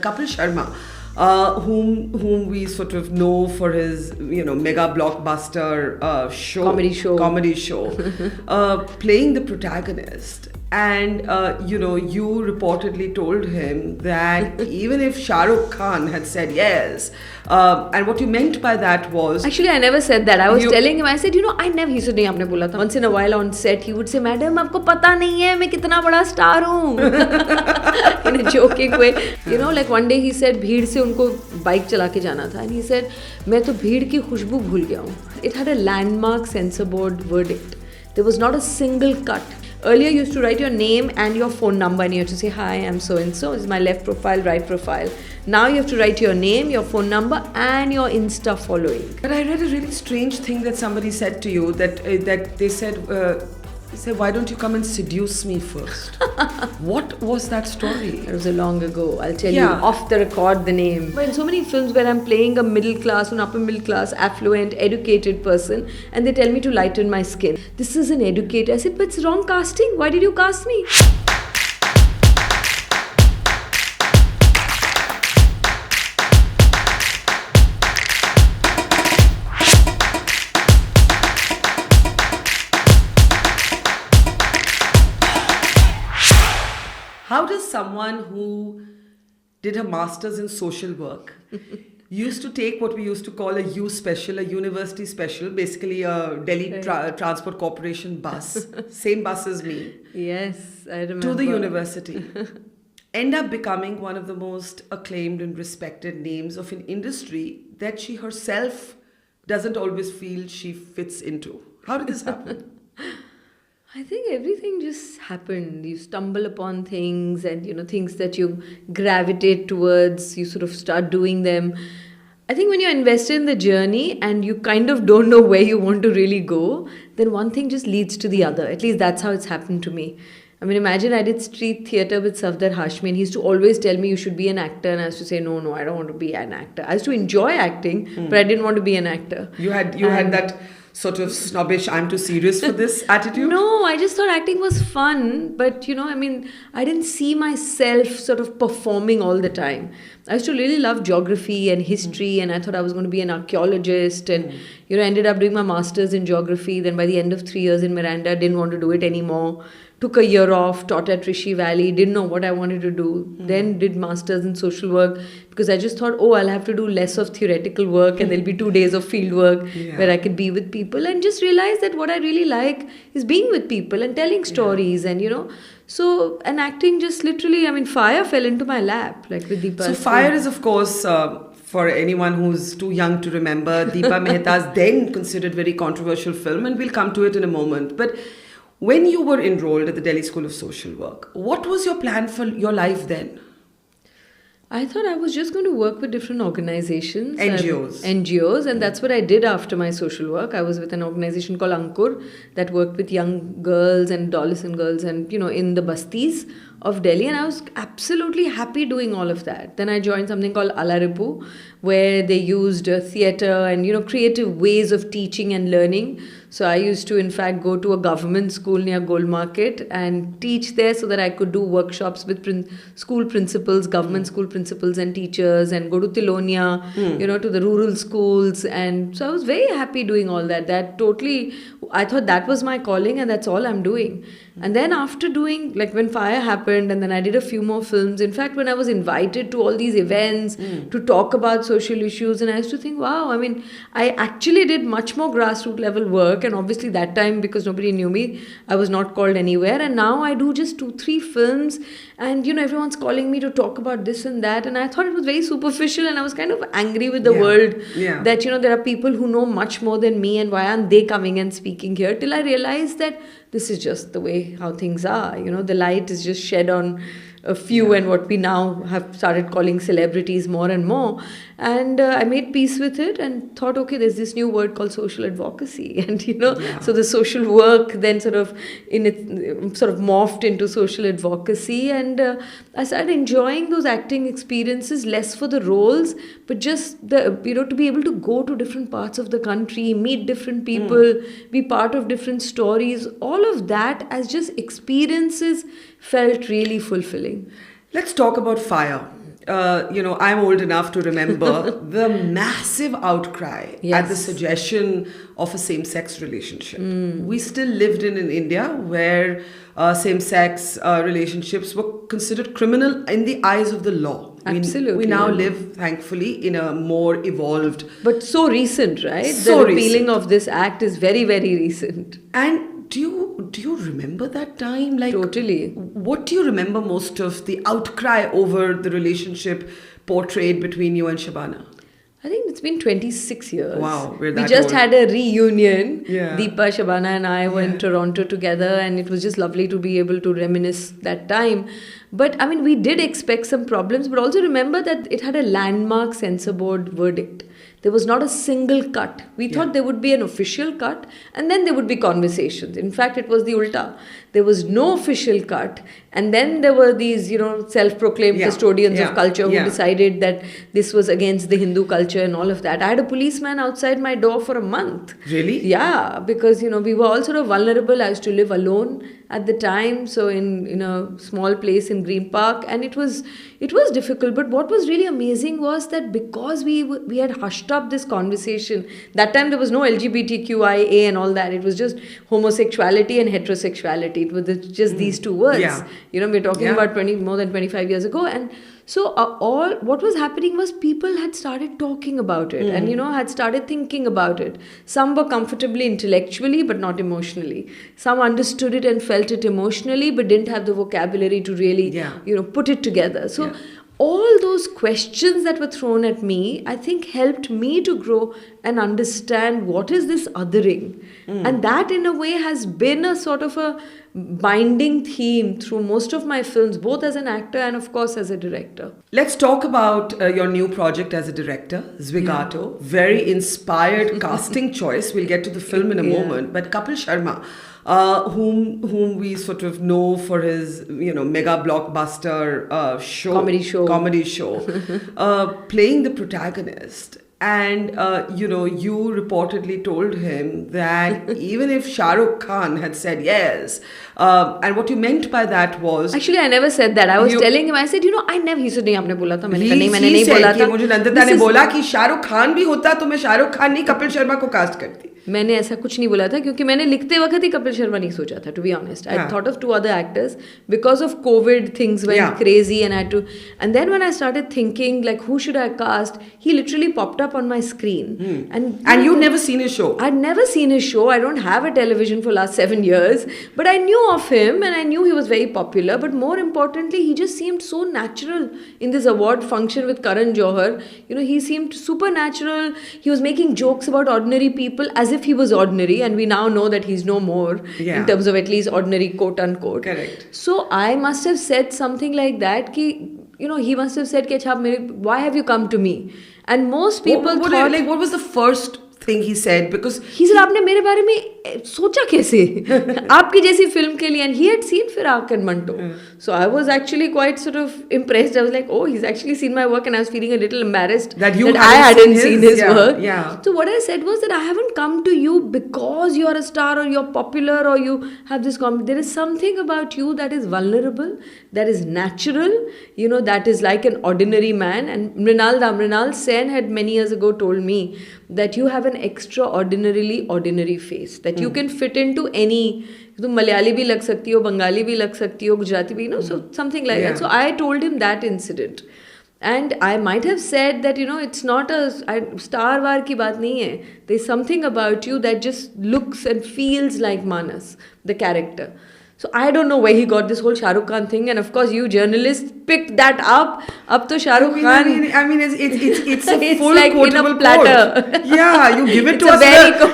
Kapil Sharma, whom we sort of know for his mega blockbuster comedy show, playing the protagonist. And you reportedly told him that even if Shah Rukh Khan had said yes, and what you meant by that was... Actually, I never said that. I was telling him, I said, I never... He said, nahi, aapne bola tha. Once in a while on set, he would say, Madam, aapko pata nahi hai, main kitna bada star hoon. In a joking way. Like one day he said, bheed se unko bike chala ke jana tha. And he said, main to bheed ki khushboo bhul gaya hoon. It had a landmark censor board verdict. There was not a single cut. Earlier, you used to write your name and your phone number and you have to say, hi, I'm so-and-so. This is my left profile, right profile. Now you have to write your name, your phone number and your Insta following. But I read a really strange thing that somebody said to you, that they said, why don't you come and seduce me first? What was that story? It was a long ago. I'll tell you off the record the name. But in so many films where I'm playing a middle class, an upper middle class, affluent, educated person, and they tell me to lighten my skin. This is an educator. I said, but it's wrong casting. Why did you cast me? How does someone who did a master's in social work used to take what we used to call a U special, a university special, basically a Delhi Transport Corporation bus, same bus as me. Yes, I remember. To the university. End up becoming one of the most acclaimed and respected names of an industry that she herself doesn't always feel she fits into. How did this happen? I think everything just happened. You stumble upon things and, things that you gravitate towards, you sort of start doing them. I think when you're invested in the journey and you kind of don't know where you want to really go, then one thing just leads to the other. At least that's how it's happened to me. I mean, imagine I did street theatre with Safdar Hashmi and he used to always tell me you should be an actor, and I used to say, no, I don't want to be an actor. I used to enjoy acting, but I didn't want to be an actor. You had that sort of snobbish, I'm too serious for this attitude? No, I just thought acting was fun. But, I didn't see myself sort of performing all the time. I used to really love geography and history, and I thought I was going to be an archaeologist and, ended up doing my master's in geography. Then by the end of 3 years in Miranda, didn't want to do it anymore. Took a year off, taught at Rishi Valley, didn't know what I wanted to do. Then did masters in social work because I just thought, I'll have to do less of theoretical work and there'll be 2 days of field work where I could be with people, and just realized that what I really like is being with people and telling stories and, So, and acting just literally, fire fell into my lap, like with Deepa. So Fire is, of course, for anyone who's too young to remember, Deepa Mehta's then considered very controversial film, and we'll come to it in a moment. But when you were enrolled at the Delhi School of Social Work, what was your plan for your life then? I thought I was just going to work with different organizations. NGOs. And that's what I did after my social work. I was with an organization called Ankur that worked with young girls and adolescent girls and, in the bastis of Delhi. And I was absolutely happy doing all of that. Then I joined something called Alaripu, where they used theatre and, creative ways of teaching and learning. So I used to, in fact, go to a government school near Gold Market and teach there so that I could do workshops with school principals, government school principals and teachers, and go to Tilonia, to the rural schools. And so I was very happy doing all that. I thought that was my calling and that's all I'm doing. And then after doing, like when Fire happened, and then I did a few more films. In fact, when I was invited to all these events to talk about social issues, and I used to think, wow, I actually did much more grassroots level work. And obviously that time, because nobody knew me, I was not called anywhere. And now I do just 2-3 films and, everyone's calling me to talk about this and that. And I thought it was very superficial, and I was kind of angry with the world that, there are people who know much more than me, and why aren't they coming and speaking here? Till I realized that this is just the way how things are. The light is just shed on a few and what we now have started calling celebrities more and more. And I made peace with it and thought, okay, there's this new word called social advocacy. And, so the social work then sort of morphed into social advocacy. And I started enjoying those acting experiences, less for the roles, but just to be able to go to different parts of the country, meet different people, be part of different stories. All of that as just experiences felt really fulfilling. Let's talk about Fire. I'm old enough to remember the massive outcry at the suggestion of a same-sex relationship. We still lived in India where same-sex relationships were considered criminal in the eyes of the law. Absolutely. We now live, thankfully, in a more evolved... But so recent, right? So the repealing of this act is very, very recent. And do you remember that time? Like, totally. What do you remember most of the outcry over the relationship portrayed between you and Shabana? I think it's been 26 years. Wow, we just had a reunion. Yeah. Deepa, Shabana and I were in Toronto together, and it was just lovely to be able to reminisce that time. But I mean, we did expect some problems, but also remember that it had a landmark censor board verdict. There was not a single cut. We thought there would be an official cut and then there would be conversations. In fact, it was the ulta. There was no official cut. And then there were these, self-proclaimed custodians of culture who decided that this was against the Hindu culture and all of that. I had a policeman outside my door for a month. Really? Yeah, because, we were all sort of vulnerable. I used to live alone at the time. So in a small place in Green Park. And it was difficult. But what was really amazing was that because we had hushed up this conversation, that time there was no LGBTQIA and all that. It was just homosexuality and heterosexuality. It was just these two words. Yeah. We're talking about more than 25 years ago. And so what was happening was people had started talking about it and, had started thinking about it. Some were comfortably intellectually, but not emotionally. Some understood it and felt it emotionally, but didn't have the vocabulary to really, put it together. So all those questions that were thrown at me, I think helped me to grow and understand what is this othering. And that in a way has been a sort of a binding theme through most of my films, both as an actor and of course as a director. Let's talk about your new project as a director, Zwigato. Very inspired casting choice. We'll get to the film in a moment. But Kapil Sharma, whom we sort of know for his, mega blockbuster comedy show, playing the protagonist. And, you reportedly told him that even if Shah Rukh Khan had said yes, and what you meant by that was... Actually, I never said that. I was telling him, I said, I never... He said, nahi, aapne bola tha. Maine nahi bola tha. मुझे नंदिता ने बोला कि शाहरुख खान भी होता तो मैं शाहरुख खान नहीं कपिल शर्मा को कास्ट करती. मैंने ऐसा कुछ नहीं बोला था क्योंकि मैंने लिखते वक्त ही कपिल शर्मा नहीं सोचा था, to be honest. I thought of two other actors. Because of COVID, things went crazy and I had to... And then when I started thinking, like, who should I cast? He literally popped up on my screen. And you'd never seen his show? I'd never seen his show. I don't have a television for last 7 years. But I knew of him and I knew he was very popular. But more importantly, he just seemed so natural in this award function with Karan Johar. He seemed super natural. He was making jokes about ordinary people as if he was ordinary, and we now know that he's no more in terms of at least ordinary, quote unquote. Correct. So I must have said something like that he must have said why have you come to me? And most people thought... what was the first thing he said? Because he said, आपने मेरे बारे में सोचा कैसे? आपकी जैसी film के लिए. And he had seen Firak and Manto. So I was actually quite sort of impressed. I was like, oh, he's actually seen my work, and I was feeling a little embarrassed that I hadn't seen his work. Yeah. So what I said was that I haven't come to you because you're a star or you're popular or you have this there is something about you that is vulnerable, that is natural, that is like an ordinary man. And Mrinal Sen had many years ago told me that you have an extraordinarily ordinary face, that you can fit into any... तुम मलयाली भी लग सकती हो, बंगाली भी लग सकती हो, गुजराती भी, so something like that. So I told him that incident. And I might have said that, it's not a star war ki baat nahi hai. There's something about you that just looks and feels like Manas, the character. So I don't know where he got this whole Shah Rukh Khan thing, and of course you journalists picked that up. Up to Shah Rukh Khan. I mean, it's a it's full like quotable in a platter. Quote. Yeah, you give it to us.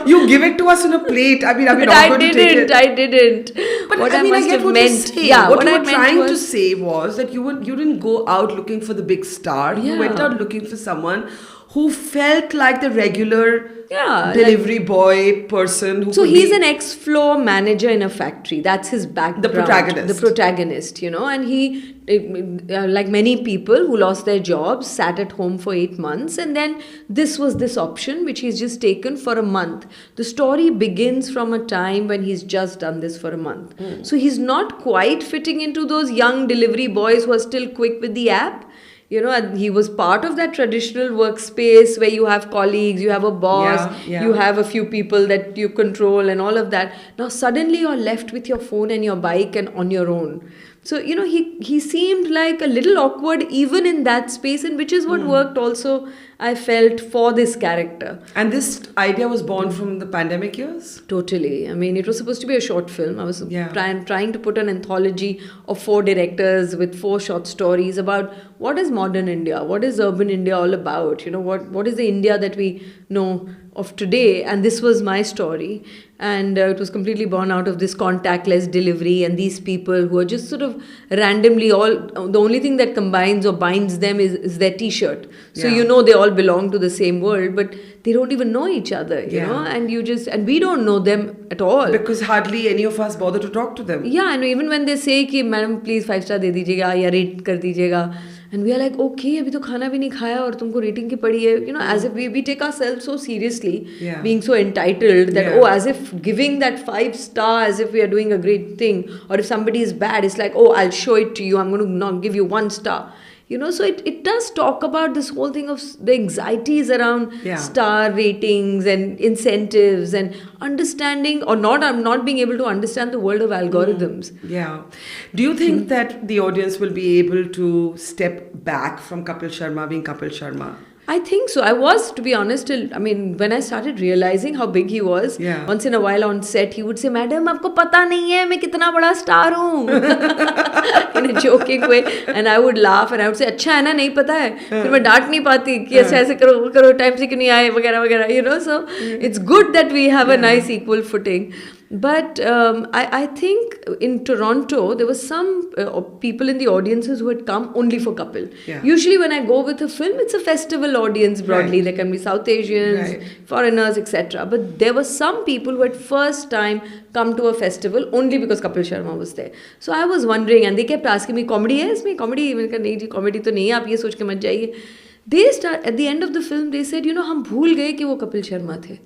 You give it to us on a plate. I mean, but I didn't. But what I mean, must I get have what meant. you're saying. Yeah, what you were trying to say was that you didn't go out looking for the big star. You went out looking for someone who felt like the regular delivery boy person. So he's an ex-floor manager in a factory. That's his background. The protagonist, and he, like many people who lost their jobs, sat at home for 8 months, and then this was this option which he's just taken for a month. The story begins from a time when he's just done this for a month. So he's not quite fitting into those young delivery boys who are still quick with the app. And he was part of that traditional workspace where you have colleagues, you have a boss, you have a few people that you control and all of that. Now suddenly you're left with your phone and your bike and on your own. So, he seemed like a little awkward even in that space, and which is what worked also, I felt, for this character. And this idea was born from the pandemic years? Totally. I mean, it was supposed to be a short film. I was trying to put an anthology of 4 directors with 4 short stories about what is modern India, what is urban India all about, what is the India that we know of today. And this was my story. And it was completely born out of this contactless delivery and these people who are just sort of randomly the only thing that combines or binds them is their t-shirt. So they all belong to the same world, but they don't even know each other, you know, and we don't know them at all. Because hardly any of us bother to talk to them. Yeah, and even when they say कि madam please 5-star दे दीजिएगा या rate कर दीजिएगा, and we are like, okay, अभी तो खाना भी नहीं खाया और तुमको rating की पड़ी है, as if we take ourselves so seriously, being so entitled that as if giving that 5-star as if we are doing a great thing, or if somebody is bad, it's like, I'll show it to you, I'm going to not give you 1 star. So it does talk about this whole thing of the anxieties around star ratings and incentives and understanding or not being able to understand the world of algorithms. Do you think that the audience will be able to step back from Kapil Sharma being Kapil Sharma? I think so. I was, to be honest, when I started realizing how big he was, once in a while on set, he would say, "Madam, आपको पता नहीं है मैं कितना बड़ा star हूँ," in a joking way, and I would laugh and I would say, "अच्छा है ना, नहीं पता है," फिर मैं डांट नहीं पाती कि ऐसे करो टाइम से क्यों नहीं आए वगैरह वगैरह, so it's good that we have a nice equal footing. But I think in Toronto, there were some people in the audiences who had come only for Kapil. Usually when I go with a film, it's a festival audience broadly. There can be South Asians, foreigners, etc. But there were some people who had first time come to a festival only because Kapil Sharma was there. So I was wondering, and they kept asking me, comedy hai isme? Comedy? मैंने कहा नहीं जी, comedy तो नहीं है, आप ये सोच के मत जाइए. At the end of the film, they said, हम भूल गए कि वो कपिल शर्मा थे.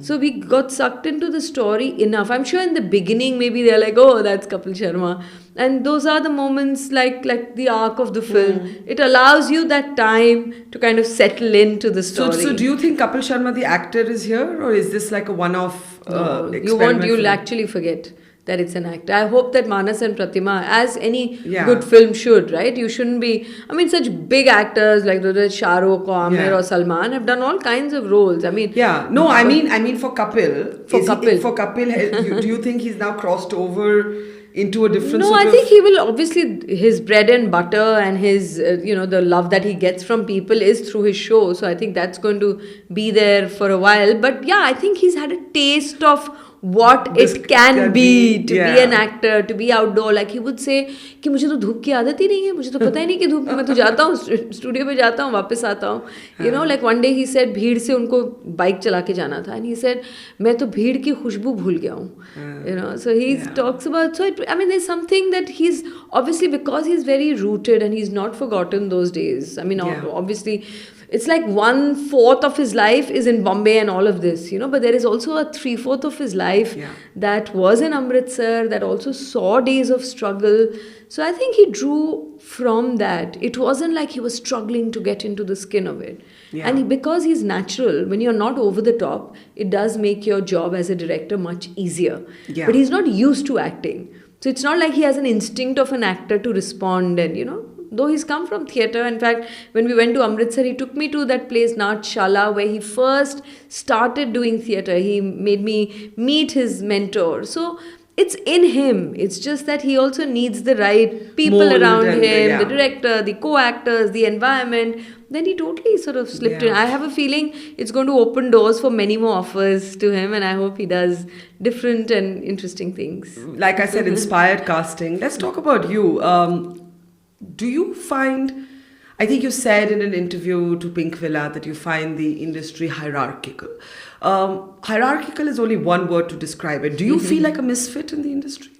So we got sucked into the story enough. I'm sure in the beginning, maybe they're like, oh, that's Kapil Sharma. And those are the moments like the arc of the film. It allows you that time to kind of settle into the story. So do you think Kapil Sharma, the actor, is here? Or is this like a one-off experiment? You'll actually forget that it's an actor. I hope that Manas and Pratima, as any good film should, right? You shouldn't be... such big actors like Shah Rukh or Amir or Salman have done all kinds of roles. I mean for Kapil. For Kapil, do you think he's now crossed over into a different No, I think he will obviously... His bread and butter and his, the love that he gets from people is through his show. So I think that's going to be there for a while. But yeah, I think he's had a taste of what it can be to be an actor, to be outdoor. Like he would say कि मुझे तो धूप की आदत ही नहीं है, मुझे तो पता ही नहीं कि धूप में मैं तो जाता हूँ स्टूडियो पे जाता हूँ वापस आता हूँ. Like one day he said भीड़ से उनको बाइक चला के जाना था, and he said मैं तो भीड़ की खुशबू भूल गया हूँ. So he talks about, there's something that he's obviously, because he's very rooted and he's not forgotten those days. Obviously it's like 1/4 of his life is in Bombay and all of this, but there is also a 3/4 of his life that was in Amritsar, that also saw days of struggle. So I think he drew from that. It wasn't like he was struggling to get into the skin of it. And because he's natural, when you're not over the top, it does make your job as a director much easier. But he's not used to acting. So it's not like he has an instinct of an actor to respond and, though he's come from theatre. In fact, when we went to Amritsar, he took me to that place, Natshala, where he first started doing theatre. He made me meet his mentor. So it's in him. It's just that he also needs the right people around him, the director, the co-actors, the environment. Then he totally sort of slipped in. I have a feeling it's going to open doors for many more offers to him, and I hope he does different and interesting things. Like I said, inspired casting. Let's talk about you. Do you find, I think you said in an interview to Pink Villa that you find the industry hierarchical. Hierarchical is only one word to describe it. Do you feel like a misfit in the industry?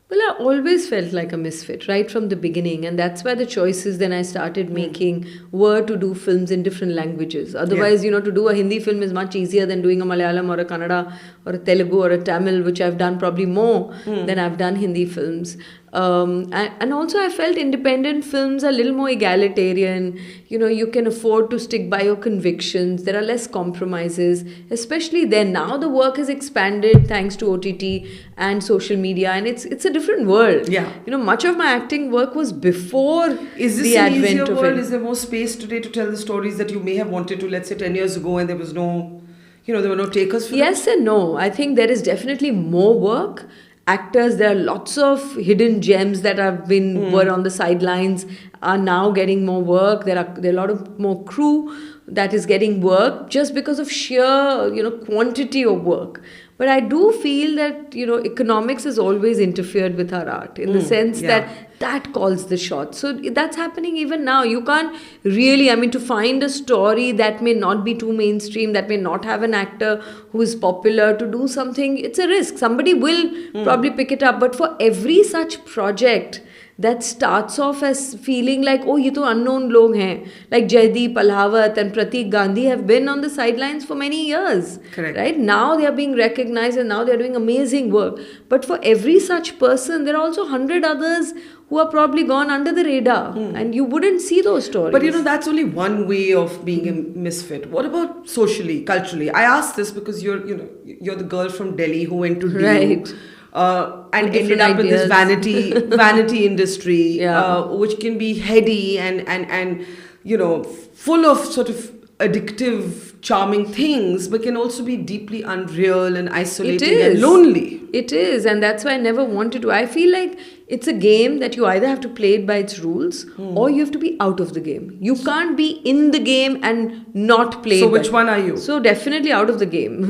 Well, I always felt like a misfit right from the beginning, and that's why the choices then I started making were to do films in different languages. Otherwise, to do a Hindi film is much easier than doing a Malayalam or a Kannada or a Telugu or a Tamil, which I've done probably more than I've done Hindi films. And also I felt independent films are a little more egalitarian. You can afford to stick by your convictions. There are less compromises, especially then. Now the work has expanded thanks to OTT and social media, and it's a different world. Yeah. Much of my acting work was before Is this the an advent easier of world? it. Is there more space today to tell the stories that you may have wanted to, let's say, 10 years ago, and there was no, there were no takers for it? Yes and no. I think there is definitely more work. Actors, there are lots of hidden gems that were on the sidelines, are now getting more work. There are a lot of more crew that is getting work just because of sheer quantity of work. But I do feel that economics has always interfered with our art in the sense that calls the shot. So that's happening even now. You can't really, to find a story that may not be too mainstream, that may not have an actor who is popular, to do something, it's a risk. Somebody will probably pick it up. But for every such project that starts off as feeling like, oh, ye to unknown log hain, like Jaideep Alhawat and Pratik Gandhi have been on the sidelines for many years. Correct. Right? Now they are being recognized and now they are doing amazing work. But for every such person, there are also 100 others who are probably gone under the radar, and you wouldn't see those stories. But that's only one way of being a misfit. What about socially, culturally? I ask this because you're the girl from Delhi who went to Right. And Different ended up in this ideas. vanity industry, Yeah. which can be heady and full of sort of addictive, charming things, but can also be deeply unreal and isolating and lonely. It is, and that's why I never wanted to. I feel like it's a game that you either have to play it by its rules or you have to be out of the game. You can't be in the game and not play it. So which one are you? So definitely out of the game,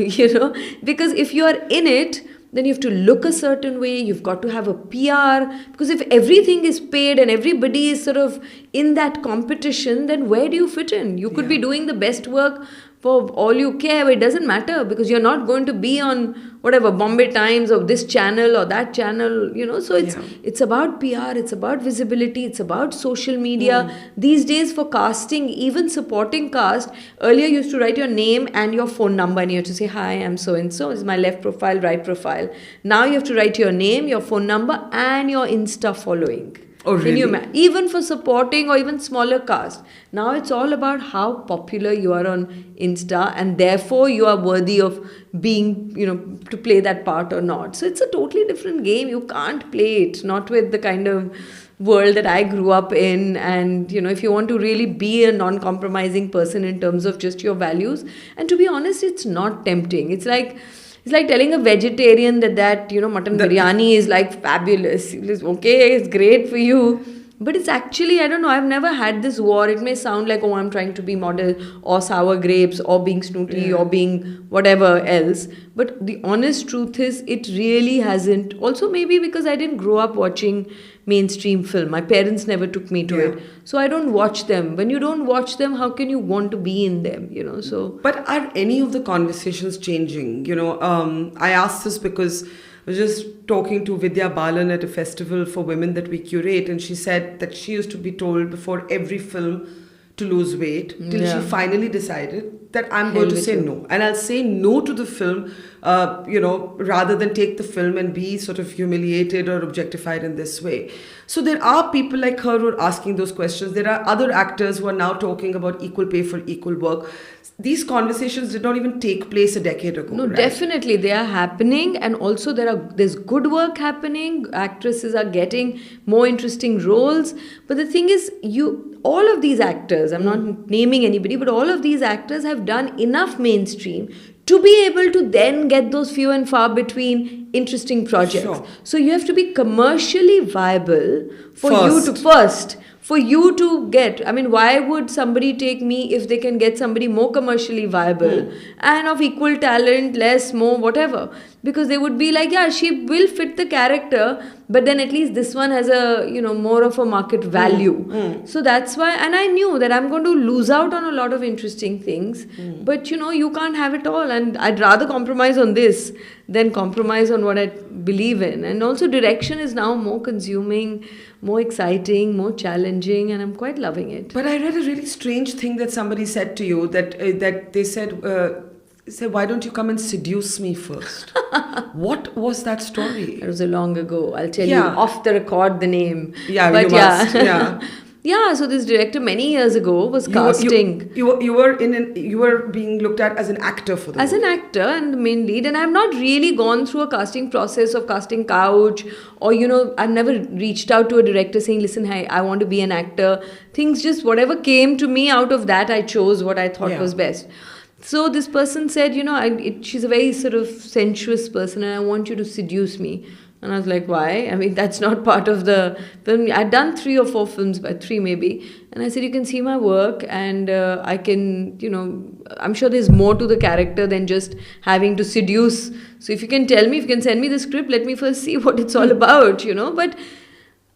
because if you are in it, then you have to look a certain way, you've got to have a PR, because if everything is paid and everybody is sort of in that competition, then where do you fit in? You could be doing the best work for all you care, but it doesn't matter because you're not going to be on whatever Bombay Times or this channel or that channel, so it's about PR, it's about visibility, it's about social media. These days for casting, even supporting cast, earlier you used to write your name and your phone number and you have to say, hi, I'm so and so, is my left profile, right profile. Now you have to write your name, your phone number and your Insta following. Oh, really? Even for supporting or even smaller cast. Now it's all about how popular you are on Insta and therefore you are worthy of being, to play that part or not. So it's a totally different game. You can't play it, not with the kind of world that I grew up in. And, if you want to really be a non-compromising person in terms of just your values, and to be honest, it's not tempting. It's like telling a vegetarian that mutton biryani is like fabulous. It's okay, it's great for you. But it's actually, I don't know, I've never had this war. It may sound like, oh, I'm trying to be model or sour grapes or being snooty or being whatever else. But the honest truth is it really hasn't. Also maybe because I didn't grow up watching mainstream film. My parents never took me to it. So I don't watch them. When you don't watch them, how can you want to be in them, so. But are any of the conversations changing? I asked this because I was just talking to Vidya Balan at a festival for women that we curate, and she said that she used to be told before every film to lose weight till she finally decided that I'm going to say no. And I'll say no to the film, rather than take the film and be sort of humiliated or objectified in this way. So there are people like her who are asking those questions. There are other actors who are now talking about equal pay for equal work. These conversations did not even take place a decade ago. No, right? Definitely they are happening, and also there's good work happening. Actresses are getting more interesting roles. But the thing is, all of these actors, I'm not naming anybody, but all of these actors have done enough mainstream to be able to then get those few and far between interesting projects. Sure. So you have to be commercially viable for you to get, why would somebody take me if they can get somebody more commercially viable and of equal talent, less, more, whatever? Because they would be like, yeah, she will fit the character, but then at least this one has a, more of a market value. So that's why, and I knew that I'm going to lose out on a lot of interesting things, but you can't have it all. And I'd rather compromise on this than compromise on what I believe in. And also direction is now more consuming, more exciting, more challenging, and I'm quite loving it. But I read a really strange thing that somebody said to you, that they said He said, why don't you come and seduce me first? What was that story? It was a long ago. I'll tell you off the record the name. Yeah, but you must. Yeah. Yeah, so this director many years ago was casting. You were being looked at as an actor for the As role. an actor and the main lead, and I've not really gone through a casting process of casting couch, or I've never reached out to a director saying, listen, hey, I want to be an actor. Things just, whatever came to me out of that, I chose what I thought was best. So this person said, she's a very sort of sensuous person and I want you to seduce me. And I was like, why? I mean, that's not part of the film. I'd done 3 or 4 films, but 3 maybe. And I said, you can see my work and I can, I'm sure there's more to the character than just having to seduce. So if you can tell me, if you can send me the script, let me first see what it's all about, But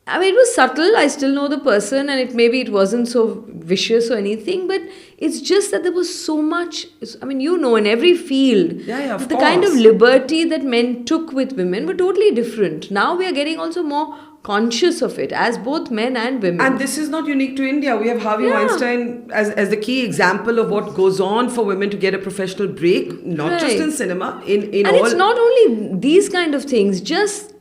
I mean, it was subtle. I still know the person, and maybe it wasn't so vicious or anything, but it's just that there was so much. I mean, in every field, of the course. kind of liberty that men took with women were totally different. Now we are getting also more conscious of it as both men and women. And this is not unique to India. We have Harvey Weinstein as the key example of what goes on for women to get a professional break, not just in cinema, in and all. It's not only these kind of things, just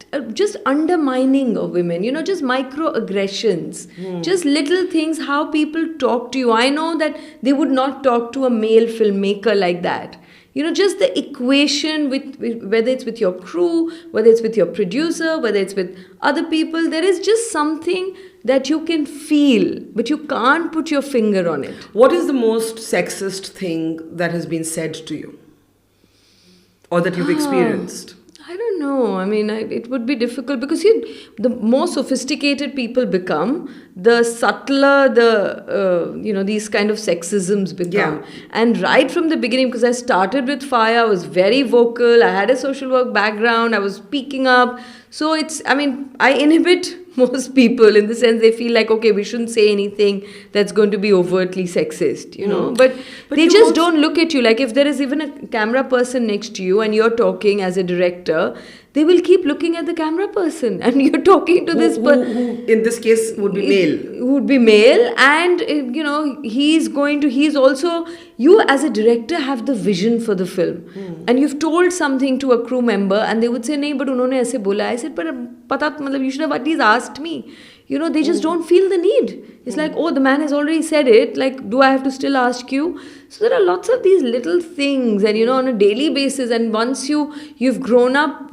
undermining of women, just microaggressions, just little things, how people talk to you. I know that they would not talk to a male filmmaker like that. Just the equation with whether it's with your crew, whether it's with your producer, whether it's with other people, there is just something that you can feel, but you can't put your finger on it. What is the most sexist thing that has been said to you? Or that you've experienced? I don't know. I mean, it would be difficult because the more sophisticated people become, the subtler these kind of sexisms become. And right from the beginning, because I started with Fire, I was very vocal. I had a social work background. I was speaking up. So I inhibit most people in the sense they feel like, okay, we shouldn't say anything that's going to be overtly sexist, But they just don't look at you. Like if there is even a camera person next to you and you're talking as a director, they will keep looking at the camera person and you're talking to this person. Who in this case would be male. Would be male, and he's also, you as a director have the vision for the film. And you've told something to a crew member and they would say, nahi, but unhone aise bola. I said, but you should have at least asked me. They just don't feel the need. It's like, oh, the man has already said it. Like, do I have to still ask you? So there are lots of these little things, and on a daily basis. And once you've grown up,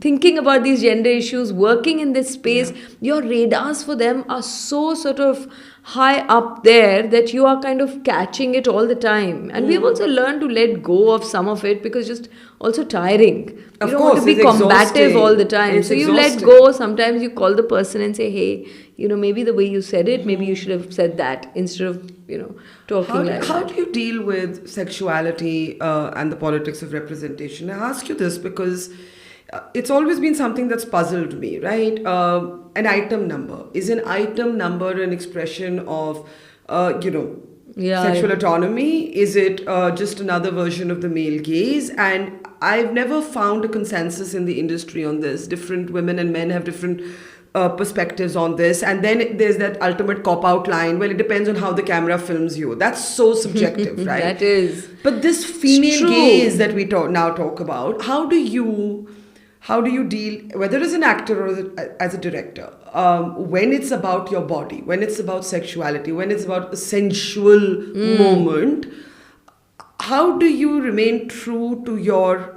thinking about these gender issues, working in this space, your radars for them are so sort of high up there that you are kind of catching it all the time. And we've also learned to let go of some of it because it's just also tiring. You don't want to be combative all the time. So you let go. Sometimes you call the person and say, hey, maybe the way you said it, maybe you should have said that instead of, talking like that. How do you deal with sexuality and the politics of representation? I ask you this because it's always been something that's puzzled me, right? An item number. Is an item number an expression of, sexual autonomy? Is it just another version of the male gaze? And I've never found a consensus in the industry on this. Different women and men have different perspectives on this. And then there's that ultimate cop-out line, well, it depends on how the camera films you. That's so subjective, right? That is. But this female gaze that we now talk about, how do you deal, whether as an actor or as a director, when it's about your body, when it's about sexuality, when it's about a sensual moment, how do you remain true to your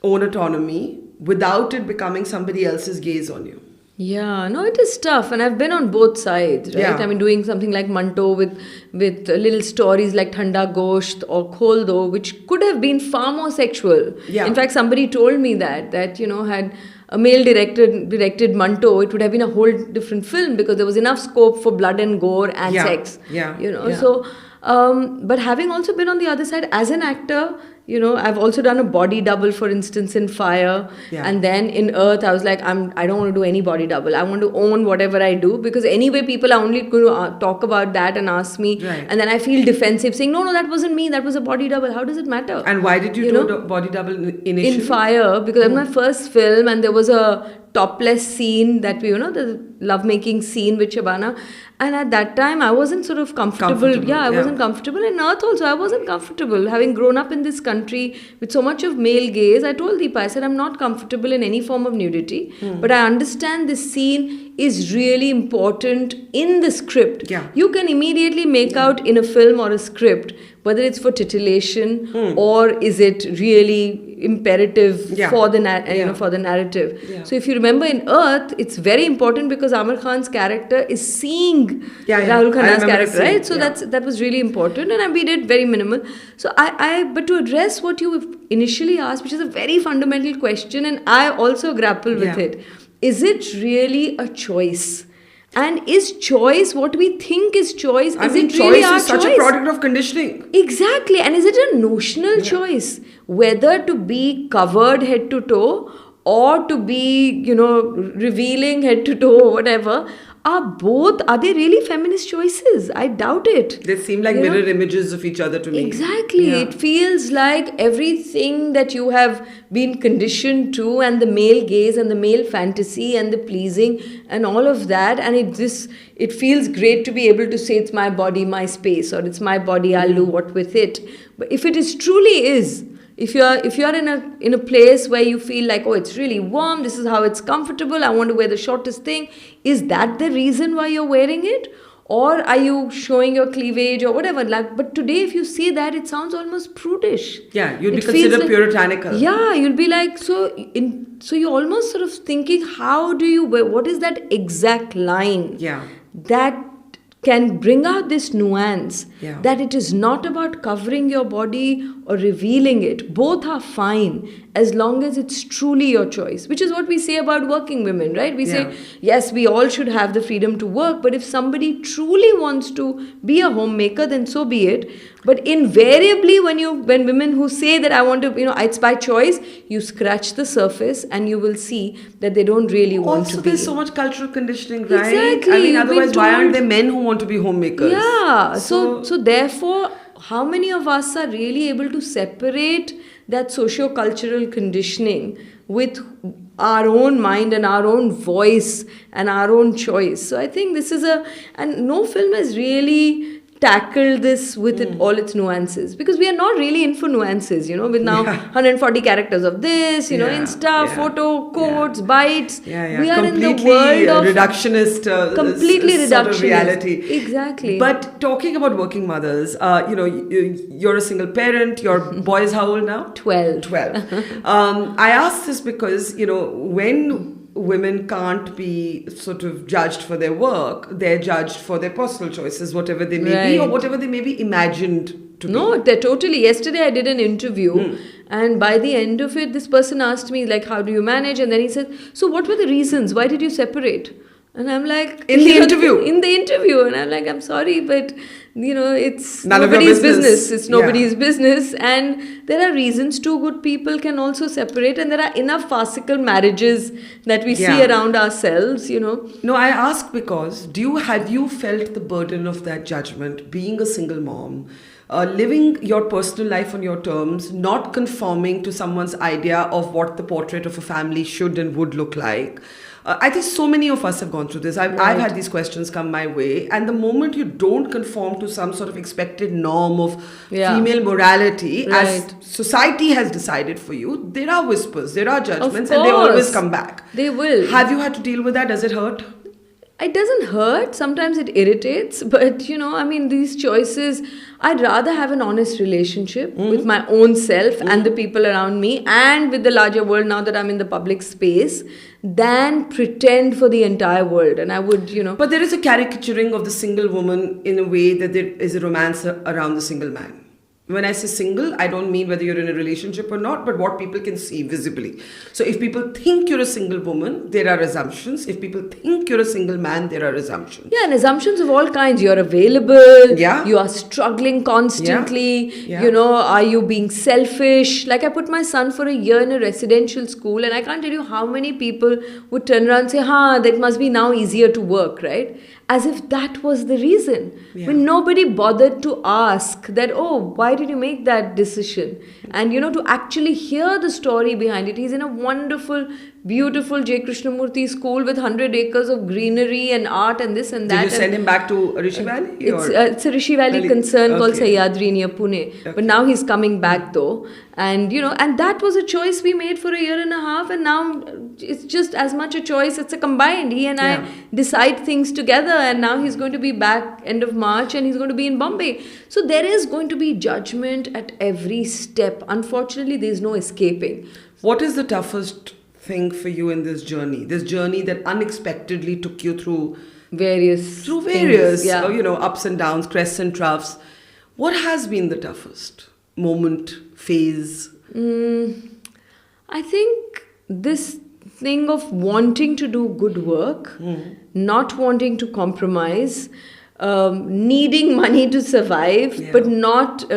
own autonomy without it becoming somebody else's gaze on you? Yeah, no, it is tough, and I've been on both sides, right? Yeah. I mean, doing something like Manto with little stories like Thanda Gosht or Kholdo, which could have been far more sexual. Yeah. In fact, somebody told me that had a male directed Manto, it would have been a whole different film because there was enough scope for blood and gore and sex. Yeah. So, but having also been on the other side as an actor, I've also done a body double, for instance, in Fire. Yeah. And then in Earth, I was like, I don't want to do any body double. I want to own whatever I do because anyway, people are only going to talk about that and ask me. Right. And then I feel defensive saying, no, that wasn't me. That was a body double. How does it matter? And why did you do body double initially? In Fire, because it was my first film and there was a topless scene that the lovemaking scene with Shabana. And at that time, I wasn't sort of comfortable. Yeah, I wasn't comfortable. In Earth also, I wasn't comfortable. Having grown up in this country with so much of male gaze, I told Deepa, I said, I'm not comfortable in any form of nudity. But I understand this scene is really important in the script. Yeah. You can immediately make out in a film or a script whether it's for titillation or is it really imperative for the for the narrative. Yeah. So if you remember in Earth, it's very important because Amir Khan's character is seeing Rahul Khanna's character, right? So that was really important, and we did very minimal. So but to address what you initially asked, which is a very fundamental question, and I also grapple with it. Is it really a choice? And is choice what we think is choice? Is it really our choice? Choice is such a product of conditioning. Exactly. And is it a notional choice? Whether to be covered head to toe or to be, revealing head to toe or whatever, are they really feminist choices? I doubt it. They seem like mirror images of each other to me. Exactly. It feels like everything that you have been conditioned to, and the male gaze and the male fantasy and the pleasing and all of that, and it feels great to be able to say it's my body, my space, or it's my body, I'll do what with it. But if it truly is, if you're in a place where you feel like, oh, it's really warm, this is how it's comfortable, I want to wear the shortest thing, is that the reason why you're wearing it? Or are you showing your cleavage or whatever? But today, if you say that, it sounds almost prudish. Yeah, you'd be considered puritanical. Yeah, you'll be like, so you're almost sort of thinking, what is that exact line that can bring out this nuance that it is not about covering your body or revealing it. Both are fine as long as it's truly your choice, which is what we say about working women, right? We say, yes, we all should have the freedom to work, but if somebody truly wants to be a homemaker, then so be it. But invariably, when women who say that I want to, it's by choice, you scratch the surface and you will see that they don't really want to be. Also, there's so much cultural conditioning, right? Exactly. I mean, otherwise, why aren't there men who want to be homemakers? Yeah. So therefore, how many of us are really able to separate that socio-cultural conditioning with our own mind and our own voice and our own choice? So I think this is and no film has really tackle this with all its nuances, because we are not really in for nuances, with now 140 characters of this, Insta, photo, quotes, bytes. We are in the world of reductionist, completely reductionist sort of reality. Exactly. But talking about working mothers, you're a single parent. Your boy is how old now? 12. I ask this because, when women can't be sort of judged for their work, they're judged for their personal choices, whatever they may be or whatever they may be imagined to be. No, they're totally. Yesterday I did an interview and by the end of it, this person asked me, like, how do you manage? And then he said, so what were the reasons? Why did you separate? And I'm like... In the interview? In the interview. And I'm like, I'm sorry, but, it's nobody's business. It's nobody's business. And there are reasons two good people can also separate. And there are enough farcical marriages that we see around ourselves, No, I ask because, have you felt the burden of that judgment, being a single mom, living your personal life on your terms, not conforming to someone's idea of what the portrait of a family should and would look like? I think so many of us have gone through this. I've had these questions come my way. And the moment you don't conform to some sort of expected norm of female morality, as society has decided for you, there are whispers, there are judgments, and they always come back. They will. Have you had to deal with that? Does it hurt? It doesn't hurt. Sometimes it irritates. But, these choices, I'd rather have an honest relationship with my own self and the people around me and with the larger world now that I'm in the public space than pretend for the entire world. And I would, But there is a caricaturing of the single woman in a way that there is a romance around the single man. When I say single, I don't mean whether you're in a relationship or not, but what people can see visibly. So if people think you're a single woman, there are assumptions. If people think you're a single man, there are assumptions. Yeah, and assumptions of all kinds. You're available. Yeah. You are struggling constantly. Yeah. Are you being selfish? Like I put my son for a year in a residential school and I can't tell you how many people would turn around and say, that must be now easier to work, right? As if that was the reason. When nobody bothered to ask that, why did you make that decision? And, to actually hear the story behind it. He's in a wonderful, beautiful J. Krishnamurti school with 100 acres of greenery and art and this and that. Did you send him back to Rishi Valley? It's a Rishi Valley concern called Sahyadri near Pune. Okay. But now he's coming back though. And, and that was a choice we made for a year and a half. And now it's just as much a choice. It's a combined. He and I decide things together. And now he's going to be back end of March and he's going to be in Bombay. So there is going to be judgment at every step. Unfortunately, there's no escaping. What is the toughest thing for you in this journey? This journey that unexpectedly took you through various things, ups and downs, crests and troughs. What has been the toughest moment, phase? I think this thing of wanting to do good work, not wanting to compromise, needing money to survive, but not,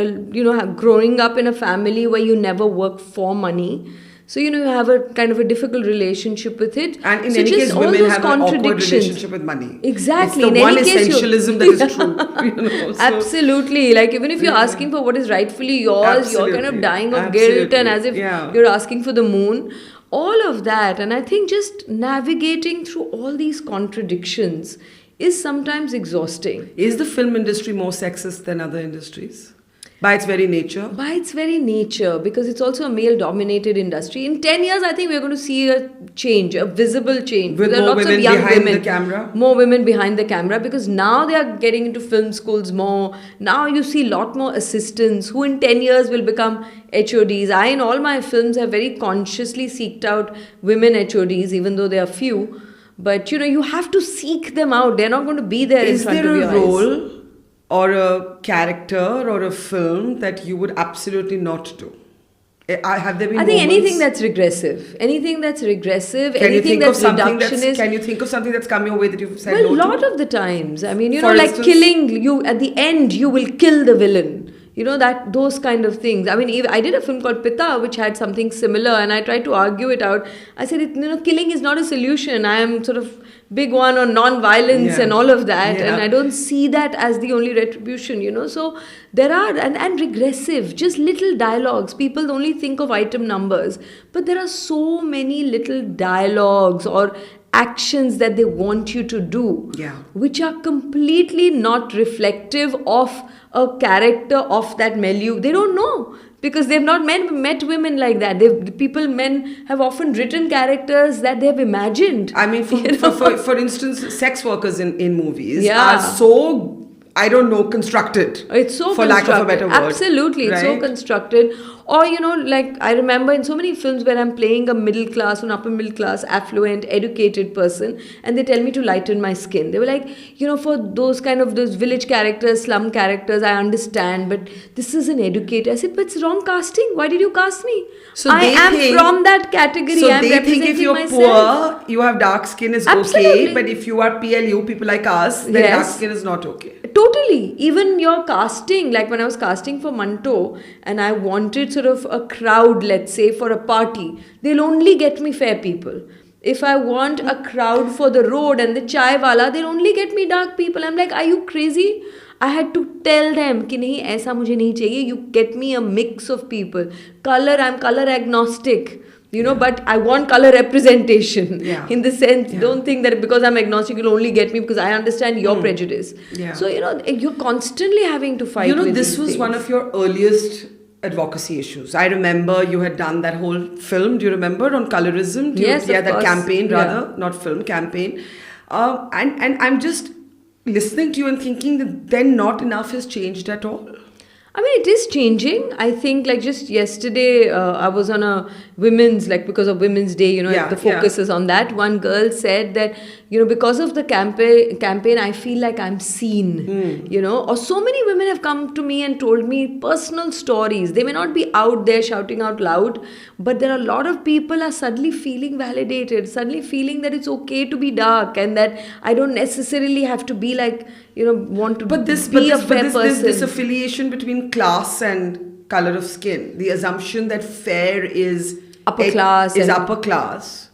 growing up in a family where you never work for money. So, you have a kind of a difficult relationship with it. And in any case, women have an awkward relationship with money. Exactly. It's the one essentialism that is true. Absolutely. Like, even if you're asking for what is rightfully yours, you're kind of dying of guilt and as if you're asking for the moon. All of that. And I think just navigating through all these contradictions is sometimes exhausting. Is the film industry more sexist than other industries? By its very nature? By its very nature, because it's also a male-dominated industry. In 10 years, I think we're going to see a change, a visible change. With more women behind the camera? More women behind the camera, because now they are getting into film schools more. Now you see a lot more assistants who in 10 years will become HODs. I, in all my films, have very consciously seeked out women HODs, even though there are few. But, you have to seek them out. They're not going to be there in front of your eyes. Is there a role or a character or a film that you would absolutely not do? Have there been I think anything that's regressive. Anything that's regressive, anything that's reductionist. Can you think of something that's come your way that you've said no to? Well, a lot of the times. I mean, like killing, at the end, you will kill the villain. Those kind of things. I mean, I did a film called Pita, which had something similar, and I tried to argue it out. I said, killing is not a solution. I am sort of big one on non-violence and all of that, and I don't see that as the only retribution, So there are, and regressive, just little dialogues. People only think of item numbers, but there are so many little dialogues or actions that they want you to do, which are completely not reflective of a character of that milieu. They don't know, because they've not met women like that. Men have often written characters that they've imagined. I mean, for instance, sex workers in movies are so, constructed. It's so for lack of a better word. Absolutely, it's so constructed. Or, I remember in so many films where I'm playing a middle class, an upper middle class, affluent, educated person, and they tell me to lighten my skin. They were like, for those village characters, slum characters, I understand, but this is an educator. I said, but it's wrong casting. Why did you cast me? So I am from that category. So I'm they think if you're myself. poor, you have dark skin is okay, but if you are PLU, people like us, then dark skin is not okay. Totally. Even your casting, like when I was casting for Manto and I wanted sort of a crowd, let's say, for a party, they'll only get me fair people. If I want a crowd for the road and the chai wala, they'll only get me dark people. I'm like, are you crazy? I had to tell them कि नहीं ऐसा मुझे नहीं चाहिए. You get me a mix of people. Color, I'm color agnostic. But I want color representation in the sense, don't think that because I'm agnostic, you'll only get me because I understand your prejudice. Yeah. So, you're constantly having to fight with this was things. One of your earliest advocacy issues. I remember you had done that whole film. Do you remember on colorism? Yes, of that course. Campaign rather, not film, campaign. And I'm just listening to you and thinking that then not enough has changed at all. I mean, it is changing. I think, just yesterday, I was on a women's, because of Women's Day, the focus is on that. One girl said that, because of the campaign, I feel like I'm seen, Or so many women have come to me and told me personal stories. They may not be out there shouting out loud, but there are a lot of people are suddenly feeling validated, suddenly feeling that it's okay to be dark and that I don't necessarily have to be want to be a fair person. This affiliation between class and color of skin, the assumption that fair is upper class.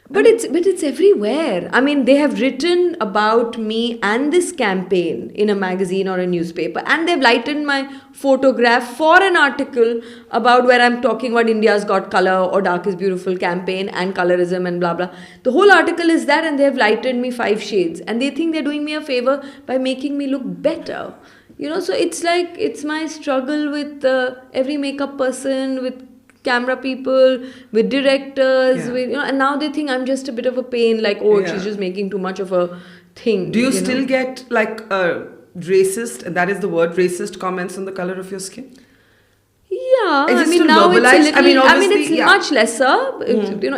But it's everywhere. I mean, they have written about me and this campaign in a magazine or a newspaper, and they've lightened my photograph for an article about where I'm talking about India's Got Color or Dark is Beautiful campaign and colorism and blah blah. The whole article is that, and they've lightened me 5 shades, and they think they're doing me a favor by making me look better. So it's like, it's my struggle with every makeup person, with camera people, with directors, with, and now they think I'm just a bit of a pain, like, she's just making too much of a thing. Do you still get like racist, and that is the word, racist comments on the color of your skin? Yeah, Is it I mean, still now it's a verbalized? little, I mean, it's much lesser.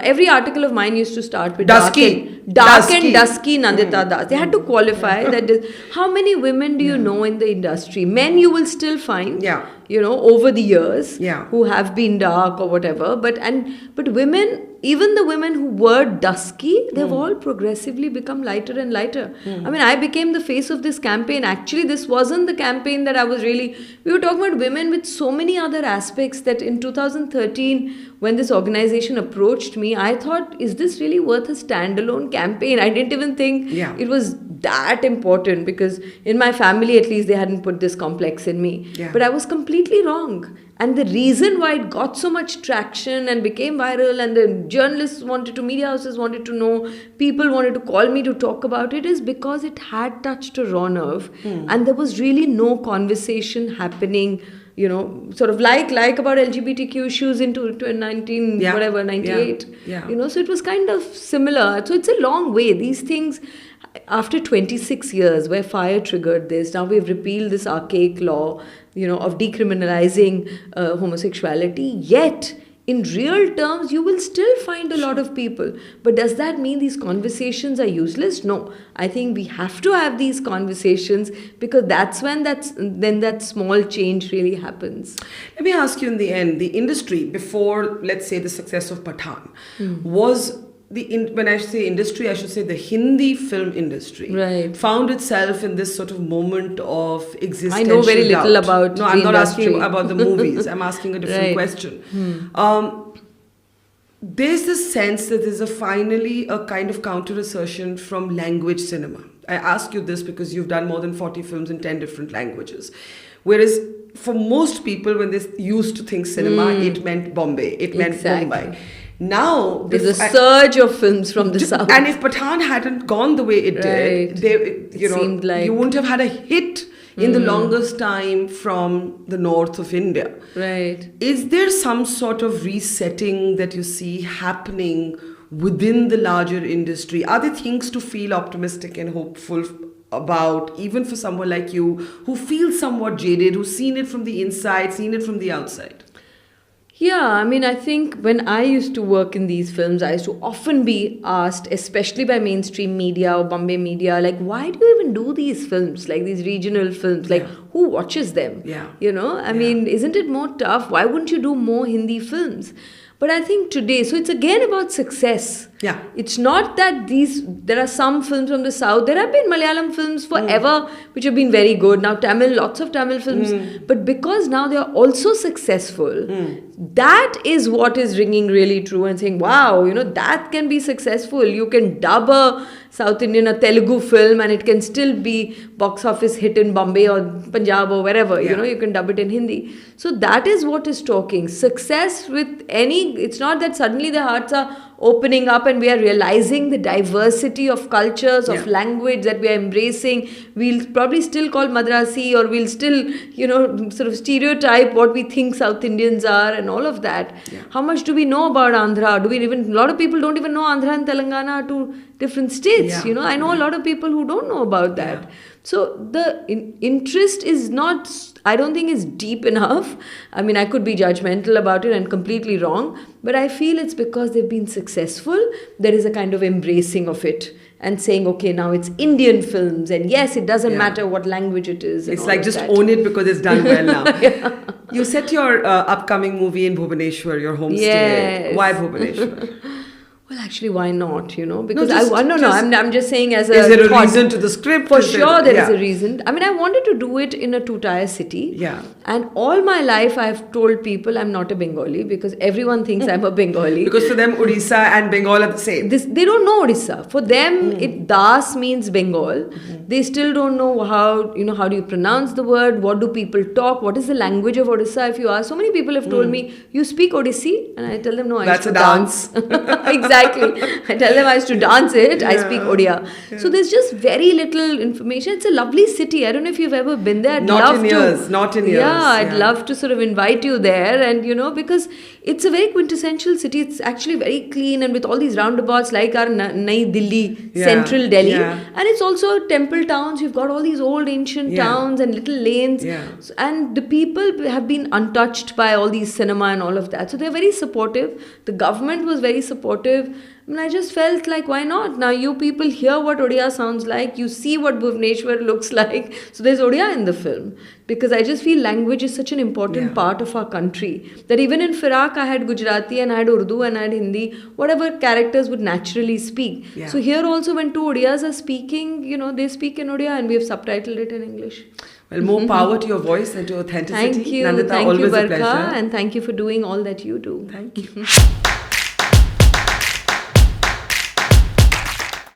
Every article of mine used to start with Dusky. dark and dusky Nandita Das. They had to qualify that. How many women do you know in the industry? Men you will still find, over the years, who have been dark or whatever. But women, even the women who were dusky, they've all progressively become lighter and lighter. I mean, I became the face of this campaign. Actually, this wasn't the campaign that I was really... We were talking about women with so many other aspects that in 2013, when this organization approached me, I thought, is this really worth a standalone campaign? I didn't even think it was that important, because in my family, at least, they hadn't put this complex in me. But I was completely wrong. And the reason why it got so much traction and became viral, and the journalists media houses wanted to know, people wanted to call me to talk about it, is because it had touched a raw nerve. And there was really no conversation happening, sort of like about LGBTQ issues in 98. So it was kind of similar. So it's a long way. These things, after 26 years where fire triggered this, now we've repealed this archaic law, of decriminalizing homosexuality, yet in real terms, you will still find a lot of people. But does that mean these conversations are useless? No. I think we have to have these conversations, because that's when that small change really happens. Let me ask you, in the end, the industry before, let's say, the success of Pathaan was... when I say industry, I should say the Hindi film industry found itself in this sort of moment of existential doubt. I know very little about No, I'm not asking about the movies. I'm asking a different question. There's this sense that there's finally a kind of counter-assertion from language cinema. I ask you this because you've done more than 40 films in 10 different languages. Whereas for most people, when they used to think cinema, it meant Bombay, it meant Mumbai. Now there's a surge of films from the south, and if Pathaan hadn't gone the way it did, it seemed like you wouldn't have had a hit in the longest time from the north of India. Right? Is there some sort of resetting that you see happening within the larger industry? Are there things to feel optimistic and hopeful about, even for someone like you who feels somewhat jaded, who's seen it from the inside, seen it from the outside? Yeah, I mean, I think when I used to work in these films, I used to often be asked, especially by mainstream media or Bombay media, like, why do you even do these films, like these regional films? Like, who watches them? I mean, isn't it more tough? Why wouldn't you do more Hindi films? But I think today, so it's again about success. Yeah. It's not that there are some films from the south. There have been Malayalam films forever which have been very good. Now Tamil, lots of Tamil films. But because now they are also successful, that is what is ringing really true and saying, wow, that can be successful. You can dub a South Indian, a Telugu film, and it can still be box office hit in Bombay or Punjab or wherever. You can dub it in Hindi. So that is what is talking. Success with it's not that suddenly the hearts are opening up and we are realizing the diversity of cultures, of language that we are embracing. We'll probably still call Madrasi, or we'll still, sort of stereotype what we think South Indians are and all of that. How much do we know about Andhra? A lot of people don't even know Andhra and Telangana are two different states. I know a lot of people who don't know about that. So the interest is not, I don't think is deep enough. I mean, I could be judgmental about it and completely wrong, but I feel it's because they've been successful. There is a kind of embracing of it and saying, okay, now it's Indian films, and yes, it doesn't matter what language it is. It's like just own it because it's done well now. You set your upcoming movie in Bhubaneswar, your homestay. Yes. Why Bhubaneswar? Well, actually, why not? Because I'm just saying as a Is there a thought. reason to the script? For sure, there is a reason. I mean, I wanted to do it in a two-tier city. Yeah. And all my life, I've told people I'm not a Bengali because everyone thinks I'm a Bengali. Because for them, Odisha and Bengal are the same. They don't know Odisha. For them, Das means Bengal. They still don't know how do you pronounce the word? What do people talk? What is the language of Odisha? If you ask, so many people have told me, you speak Odissi? And I tell them, no, I used to dance. Exactly. I tell them I used to dance it. I speak Odia. Yeah. So there's just very little information. It's a lovely city. I don't know if you've ever been there. Not in years. Yeah, I'd love to sort of invite you there, and because it's a very quintessential city. It's actually very clean and with all these roundabouts like our Nai Delhi, central Delhi. Yeah. And it's also temple towns. You've got all these old ancient towns and little lanes. Yeah. And the people have been untouched by all these cinema and all of that. So they're very supportive. The government was very supportive. I mean, I just felt like, why not? Now you people hear what Odia sounds like. You see what Bhubaneswar looks like. So there's Odia in the film. Because I just feel language is such an important part of our country. That even in Firak, I had Gujarati and I had Urdu and I had Hindi. Whatever characters would naturally speak. Yeah. So here also when two Odias are speaking, they speak in Odia and we have subtitled it in English. Well, more power to your voice and to authenticity. Thank you. Nandita, Thank always you, Barkha. a pleasure. And thank you for doing all that you do. Thank you.